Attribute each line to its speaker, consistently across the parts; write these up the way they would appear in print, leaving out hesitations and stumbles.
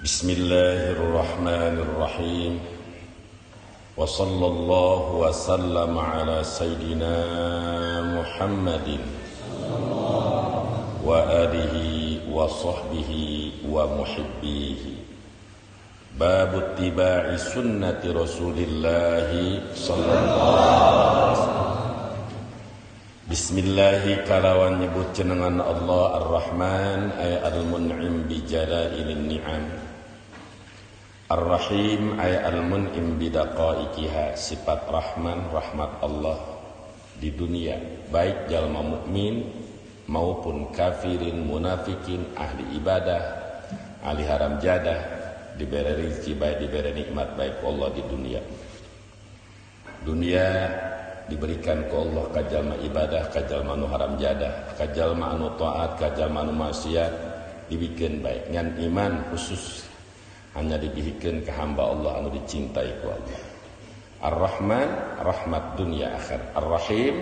Speaker 1: Bismillahirrahmanirrahim. Wa sallallahu wa sallam ala sayyidina Muhammadin wa alihi wa sahbihi wa muhibbihi. Bab ittiba'i sunnati Rasulillah sallallahu alaihi wasallam. Bismillahi kalawan nyebut jenengan Allah Ar-Rahman ay al-mun'im bi jalailin ni'am. Ar-Rahim ay al-mun'im bi daqaiqiha, sifat Rahman rahmat Allah di dunia baik jalma mukmin maupun kafirin munafikin ahli ibadah ahli haram jadah diberi rezeki baik diberi nikmat baik Allah di dunia diberikan ke Allah kajalma ibadah kajalma anu haram jadah kajalma anu taat kajalma anu maksiat dibikin baik ngan iman khusus hanya dibikin ke hamba Allah anu dicintai ku Allah. Ar-Rahman rahmat dunia akhir, Ar-Rahim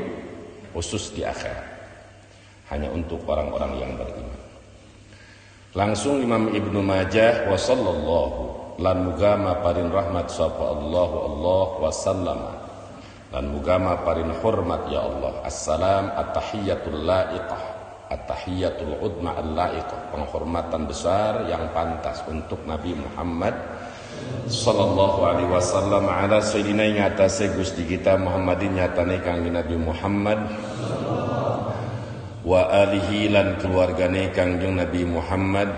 Speaker 1: khusus di akhir hanya untuk orang-orang yang beriman. Langsung Imam Ibnu Majah wa sallallahu lan muga maparin rahmat sapa Allah wa sallama dan mugama parin hormat ya Allah. Assalam at-tahiyyatul la'iqah, at-tahiyyatul udma al-la'iqah, penghormatan besar yang pantas untuk Nabi Muhammad sallallahu alaihi wasallam ala sayyidina ing atase Gusti kita Muhammadin nyatane kangge Nabi Muhammad wa alihi lan keluargane kangjeng Nabi Muhammad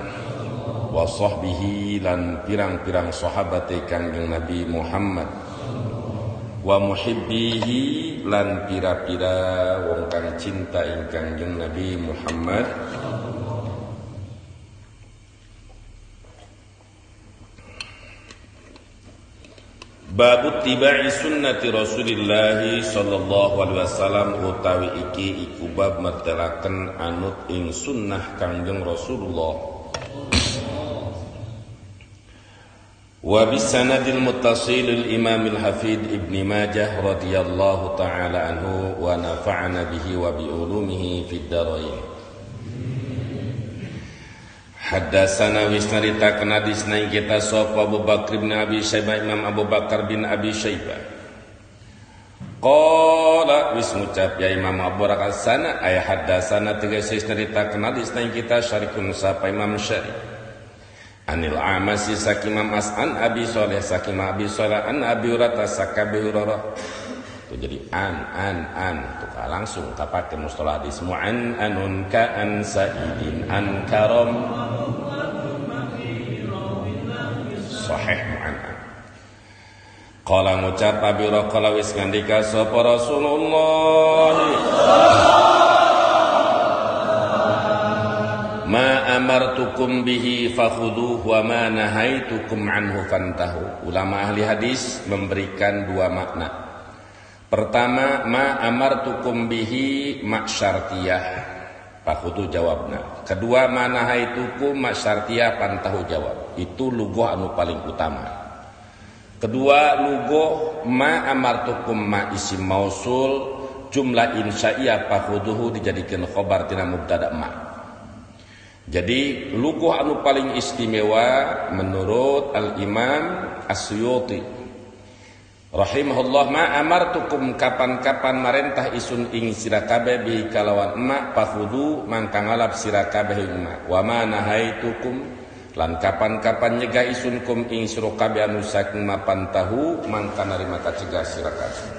Speaker 1: wa sahbihi lan pirang-pirang sahabate kangjeng Nabi Muhammad wa muhibbihi lan pira-pira wong kang cinta ing Kangjeng Nabi Muhammad. Bab tibai sunnati Rasulillah sallallahu alaihi wasallam utawi iki iku bab mertelaken anut ing sunnah Kangjeng Rasulullah. Wa bisanadil muttasilil Imamil Hafid Ibni Majah radhiyallahu ta'ala anhu wa nafa'ana bihi wa bi ulumihi fid dharain. Haddatsana wisnaritaken hadisna kita sapa Abu Bakar bin Abi Syaibah, Imam Abu Bakar bin Abi Syaibah. Qala wis ngucap ya Imam Abu Bakar sana ay haddatsana tegese wisnaritaken hadisna kita syarikun sapa Imam Syarih. Anil Amasi saking Imam As'an Abi Shalih saking Abi Shalih an Abi Hurairah sakabi Hurairah. Itu jadi an tuh langsung kapake mustalah hadis mu'an anun ka an sa'idin an karam sahih mu'an. Qala ngucap Abi Hurairah qala wis ngandika sapa Rasulullah ma amartukum bihi fakhuduhu wa ma nahaitukum anhu fantahu. Ulama ahli hadis memberikan dua makna. Pertama, ma amartukum bihi mak syartiyah, fakhudu jawabna. Kedua, ma nahaitukum mak syartiyah fantahu jawab. Itu lugoh anu paling utama. Kedua, lugoh ma amartukum ma isim mausul jumlah insya'iyah fakhuduhu dijadikan khobar tina mubtada ma. Jadi luguh anu paling istimewa menurut Al-Imam As-Suyuti rahimahullah ma amartukum kapan-kapan marentah isun ing sira kabeh bi kalawan emak pafudu mangka ngalap sira kabeh emak wa ma nahaitukum lan kapan-kapan nyegah isun kum ing sira kabeh anu saking mapan tahu mangka narima kacegah sira kabeh.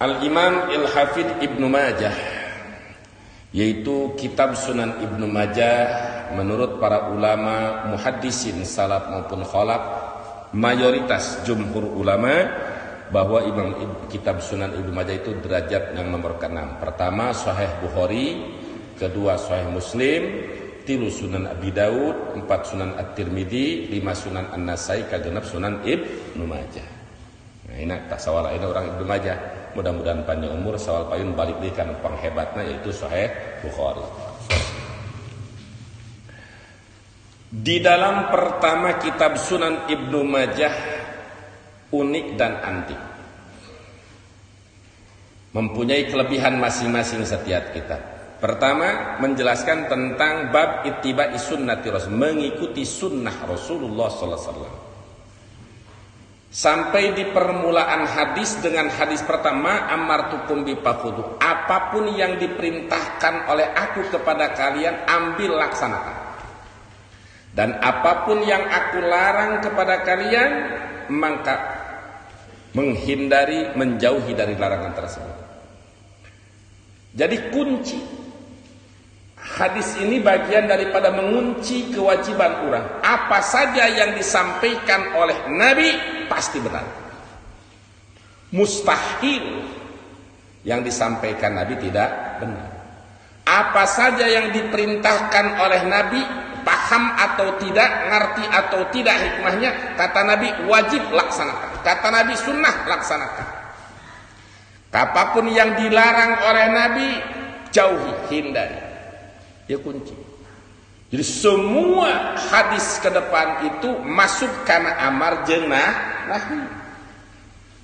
Speaker 1: Al-Imam Al-Hafidh Ibnu Majah yaitu kitab Sunan Ibnu Majah menurut para ulama muhaddisin salaf maupun khalaf mayoritas jumhur ulama bahwa kitab Sunan Ibnu Majah itu derajat yang nomor ke-6. Pertama Sahih Bukhari, kedua Sahih Muslim, tilu Sunan Abi Daud, 4 Sunan At-Tirmidzi, 5 Sunan An-Nasai, kagenep Sunan Ibnu Majah. Nah ini tak sawala ini orang Ibnu Majah. Mudah-mudahan panjang umur sawal payun balik dikan penghebatnya yaitu Sahih Bukhari. Di dalam pertama kitab Sunan Ibnu Majah unik dan antik. Mempunyai kelebihan masing-masing setiap kitab. Pertama, menjelaskan tentang bab ittiba'i sunnati Rasul, mengikuti sunnah Rasulullah sallallahu alaihi wasallam. Sampai di permulaan hadis dengan hadis pertama, amartukum bifakhudhu, apapun yang diperintahkan oleh aku kepada kalian ambil laksanakan. Dan apapun yang aku larang kepada kalian maka menghindari, menjauhi dari larangan tersebut. Jadi kunci hadis ini bagian daripada mengunci kewajiban orang. Apa saja yang disampaikan oleh Nabi pasti benar. Mustahil yang disampaikan Nabi tidak benar. Apa saja yang diperintahkan oleh Nabi, paham atau tidak, ngerti atau tidak hikmahnya, kata Nabi wajib laksanakan. Kata Nabi sunnah laksanakan. Apapun yang dilarang oleh Nabi jauhi, hindari. Dia kunci. Jadi semua hadis ke depan itu masuk karena amar jeung nahi.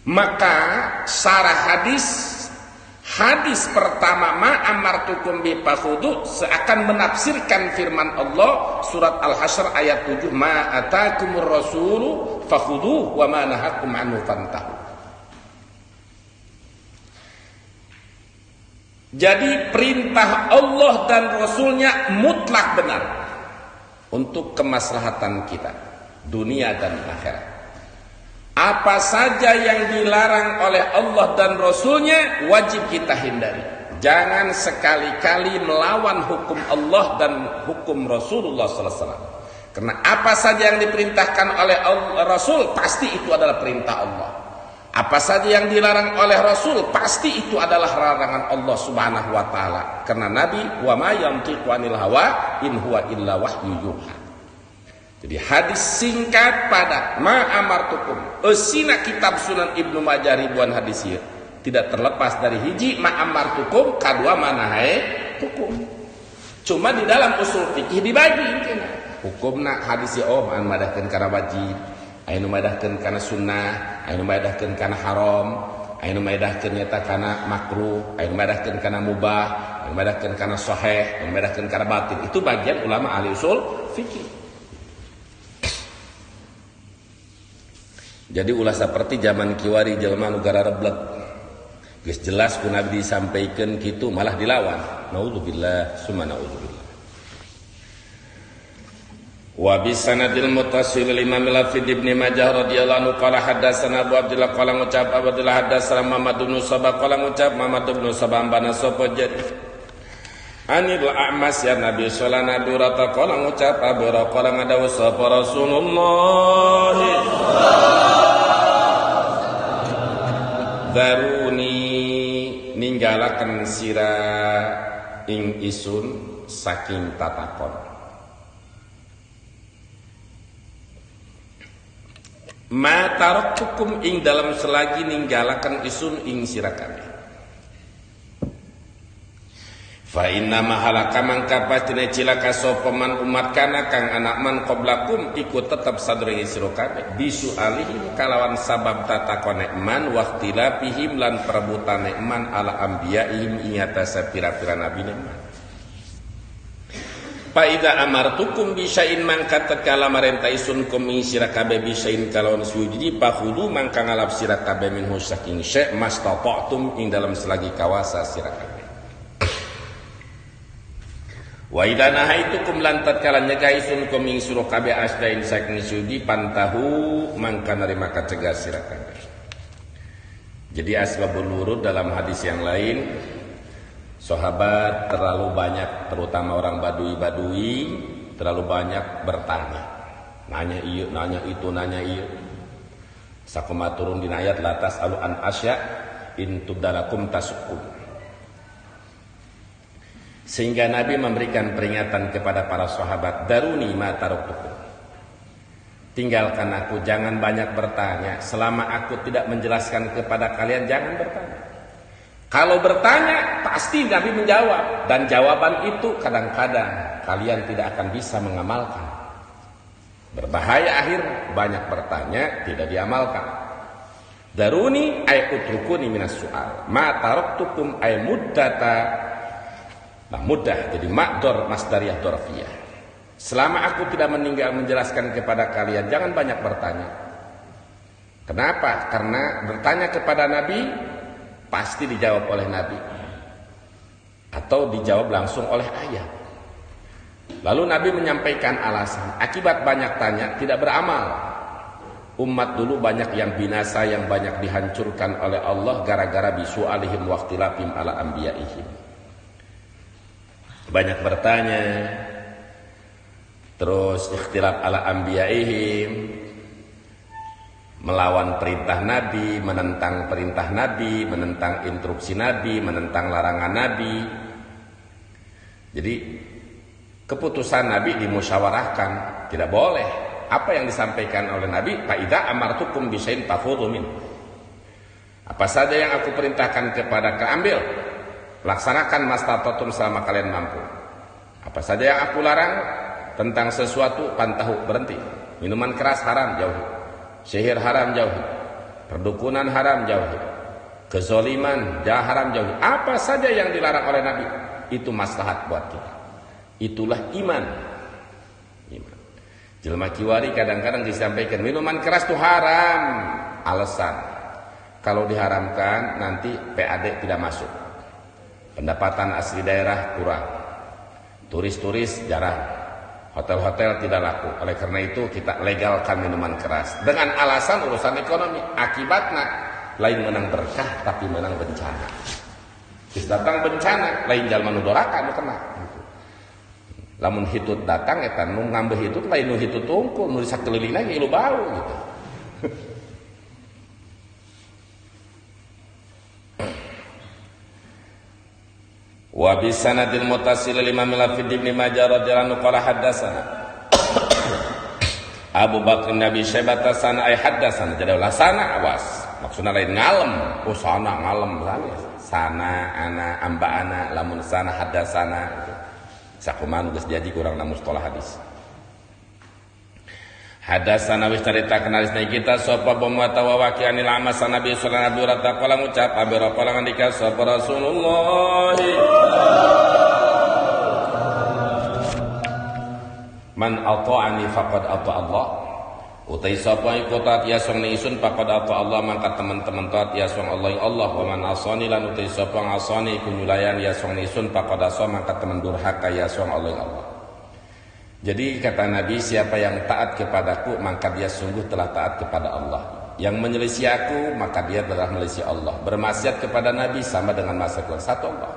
Speaker 1: Maka sarah hadis pertama ma amartukum bifakhudhu seakan menafsirkan firman Allah surat Al-Hasyr ayat 7, ma atakumur rasulu fakhudhuhu wa ma nahakum anhu fantahu. Jadi perintah Allah dan Rasulnya mutlak benar untuk kemaslahatan kita dunia dan akhirat. Apa saja yang dilarang oleh Allah dan Rasulnya wajib kita hindari. Jangan sekali-kali melawan hukum Allah dan hukum Rasulullah sallallahu alaihi wasallam. Karena apa saja yang diperintahkan oleh Rasul pasti itu adalah perintah Allah. Apa saja yang dilarang oleh Rasul pasti itu adalah larangan Allah Subhanahu wa taala. Karena Nabi wa ma yantiqu anil hawa in huwa illa wahyu yuha. Jadi hadis singkat pada ma amartukum. Esina kitab Sunan Ibnu Majah ribuan hadis ieu tidak terlepas dari hiji ma amartukum, kadua manahae hukum. Cuma di dalam usul fikih dibagi hukumna hadis ieu oh madahkeun kana wajib, anu madahkeun kana sunnah, anu madahkeun kana haram, anu madahkeun nyata kana makruh, anu madahkeun kana mubah, anu madahkeun kana sahih, anu madahkeun kana batil. Itu bagian ulama ahli usul fikih. Jadi ulah seperti zaman kiwari jelema nu gara reblek. Geus jelas ku Nabi disampaikan kitu malah dilawan. Naudzubillah summa naudzubillah. Wa bi sanadil muttasil Imam Al-Hafidz Ibnu Majah radhiyallahu anhu qala hadatsana Abu Abdullah qala ngucap Abdullah hadatsana Muhammad bin Sabah qala ngucap Muhammad bin Sabah ambana sapa jadi Anil A'mas ya Nabi sallallahu alaihi wasallam qala ngucap Abu qala ngadawu sapa Rasulullah Daruni ninggalaken sira ing isun saking tatakon. Ma taraktukum ing dalam selagi ninggalaken isun ing sira kabeh. Fa inna mahalaka mangka pastine cilaka sapa man umat kana kang anak man qablakum ikut tetep sadurunge sira kabeh bisu alihim kalawan sabab tatakone man waqtilafihim lan perebutane man ala anbiyaihim ing atase pira-pira nabine man. Fa idza amartukum bi syai'in mangka tatkala marentah isun kum ing sira kabeh bi syai'in kalawan sujudi pakhudu mangka ngalap sira kabeh minhu saking syai' mastata'tum ing dalam selagi kawasa sira kabeh. Wa idza nahaitukum lan tatkala nyegah isun kum ing sira kabeh asdain saking sudi pantahu mangka narima kacegah sira kabeh. Jadi asbabun nurud dalam hadis yang lain sahabat terlalu banyak terutama orang badui terlalu banyak bertanya. Nanya ieu, nanya itu, nanya ieu. Sakumaha turun dina ayat la tasalu an asya in tubdalakum tasukum. Sehingga Nabi memberikan peringatan kepada para sahabat, daruni ma taraktukum. Tinggalkan aku, jangan banyak bertanya. Selama aku tidak menjelaskan kepada kalian, jangan bertanya. Kalau bertanya, pasti Nabi menjawab. Dan jawaban itu kadang-kadang kalian tidak akan bisa mengamalkan. Berbahaya akhir, banyak bertanya, tidak diamalkan. Daruni ay utrukuni minas su'al. Ma taraktukum ay muddata Nah, mudah jadi makdor masdariyah dorfiyah. Selama aku tidak meninggal menjelaskan kepada kalian, jangan banyak bertanya. Kenapa? Karena bertanya kepada Nabi pasti dijawab oleh Nabi atau dijawab langsung oleh ayat. Lalu Nabi menyampaikan alasan, akibat banyak tanya tidak beramal. Umat dulu banyak yang binasa, yang banyak dihancurkan oleh Allah gara-gara bisu'alihim waqtilafim ala anbiya'ihim. Banyak bertanya, terus ikhtilaf ala anbiya'ihim, melawan perintah Nabi, menentang perintah Nabi, menentang instruksi Nabi, menentang larangan Nabi. Jadi keputusan Nabi dimusyawarahkan, tidak boleh. Apa yang disampaikan oleh Nabi, fa idza amartukum bisyai'in fakhudhu min. Apa saja yang aku perintahkan kepada kalian, ambil, laksanakan mastata'tum selama kalian mampu. Apa saja yang aku larang tentang sesuatu, pantahu, berhenti. Minuman keras haram, jauhi. Sihir haram, jauhi. Perdukunan haram, jauhi. Kezaliman haram, jauhi. Apa saja yang dilarang oleh Nabi, itu maslahat buat kita. Itulah iman. Jelma kiwari kadang-kadang disampaikan minuman keras itu haram. Alasan, kalau diharamkan nanti PAD tidak masuk, pendapatan asli daerah kurang, turis-turis jarang, hotel-hotel tidak laku. Oleh karena itu kita legalkan minuman keras dengan alasan urusan ekonomi. Akibatnya lain menang berkah tapi menang bencana. Terus datang bencana, lain jalan nudorakan kena. Lamun hitut datang eta nu ngambeh hitut lain nu hitut tungkul nu sakelilingna ge ilu bau gitu. Wa bi sanadil muttasil lima milafid ibn Majah radhiyallahu anhu qala haddatsana Abu Bakr Nabi Syaibah sana ay haddatsana jadi ulah sana awas maksudna lain ngalem sana ngalem sana ana amba ana lamun sana haddatsana sakuman geus jadi kurang na mustalah hadis. Hadatsana wis caritakeun hadisna kita sapa pemata wa waqi'anil amas Nabi sallallahu alaihi wasallam qala ngucap abira qala ngandika sapa Rasulullah man ata'ani faqad ata Allah utai sapa iku taat ya song isun faqad ata Allah mangka teman-teman taat ya song Allah Allah wa man asani lan utai sapa ngasani iku nyulayan ya song isun faqad asa mangka teman durhaka ya song Allah Allah. Jadi kata Nabi, siapa yang taat kepadaku maka dia sungguh telah taat kepada Allah. Yang menyelisih aku maka dia telah menyelisih Allah. Bermaksiat kepada Nabi sama dengan maksiat satu Allah.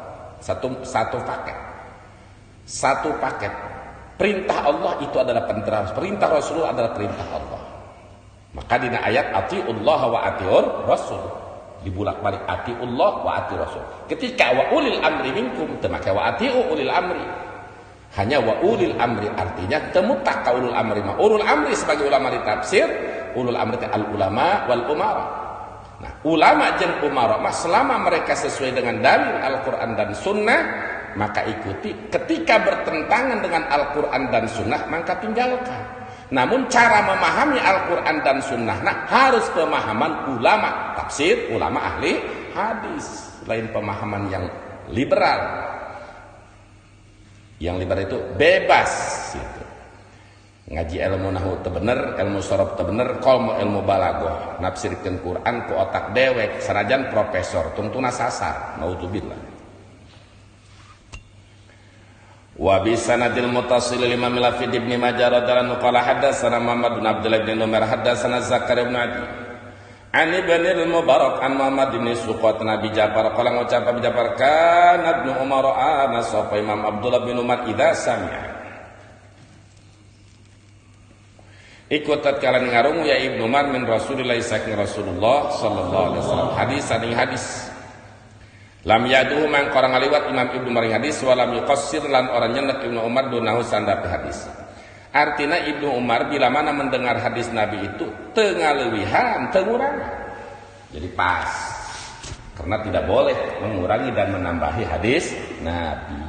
Speaker 1: Satu paket. Satu paket. Perintah Allah itu adalah perintah Rasulullah adalah perintah Allah. Maka di ayat atiullah wa atiur rasul dibulak-balik atiullah wa atiur rasul. Ketika wa ulil amri minkum maka wa atiu ulil amri. Hanya wa ulil amri artinya temutak ka ulul amri. Ulul amri sebagai ulama di tafsir, ulul amri al ulama wal umara. Nah, ulama jeung umara mah selama mereka sesuai dengan dalil Al-Qur'an dan Sunnah, maka ikuti. Ketika bertentangan dengan Al-Qur'an dan Sunnah, maka tinggalkan. Namun cara memahami Al-Qur'an dan Sunnah harus pemahaman ulama tafsir, ulama ahli hadis, lain pemahaman yang liberal. Yang liberal itu bebas gitu. Ngaji ilmu nahwu teu bener, ilmu sorof teu bener, kolmo ilmu balaghah, nafsirkeun Quran ku otak dewek sanajan profesor tungtuna sasar, naudzubillah. Wa bi sanadil muttasil lima milafid ibn Majah radhiyallahu anhu qala hadatsana Muhammad bin Abdullah bin Umar hadatsana Zakaria bin Adi Ani Banil Mubarak an Muhammad bin Suqat Nabi Ja'far qala ngucap Nabi Ja'far kana Ibnu Umar ana sapa Imam Abdullah bin Umar idza sami'a ikut tatkala ngarung ya Ibnu Umar min Rasulillah saking Rasulullah sallallahu alaihi wasallam hadis saning hadis lam yaduhu man qarang ngaliwat Imam Ibnu Umar hadis wa lam yuqassir lan orang nyenek Ibnu Umar dunahu sandapi hadis. Artinya Ibnu Umar bila mana mendengar hadis Nabi itu tengaleuwihan, tengurang. Jadi pas. Karena tidak boleh mengurangi dan menambahi hadis Nabi.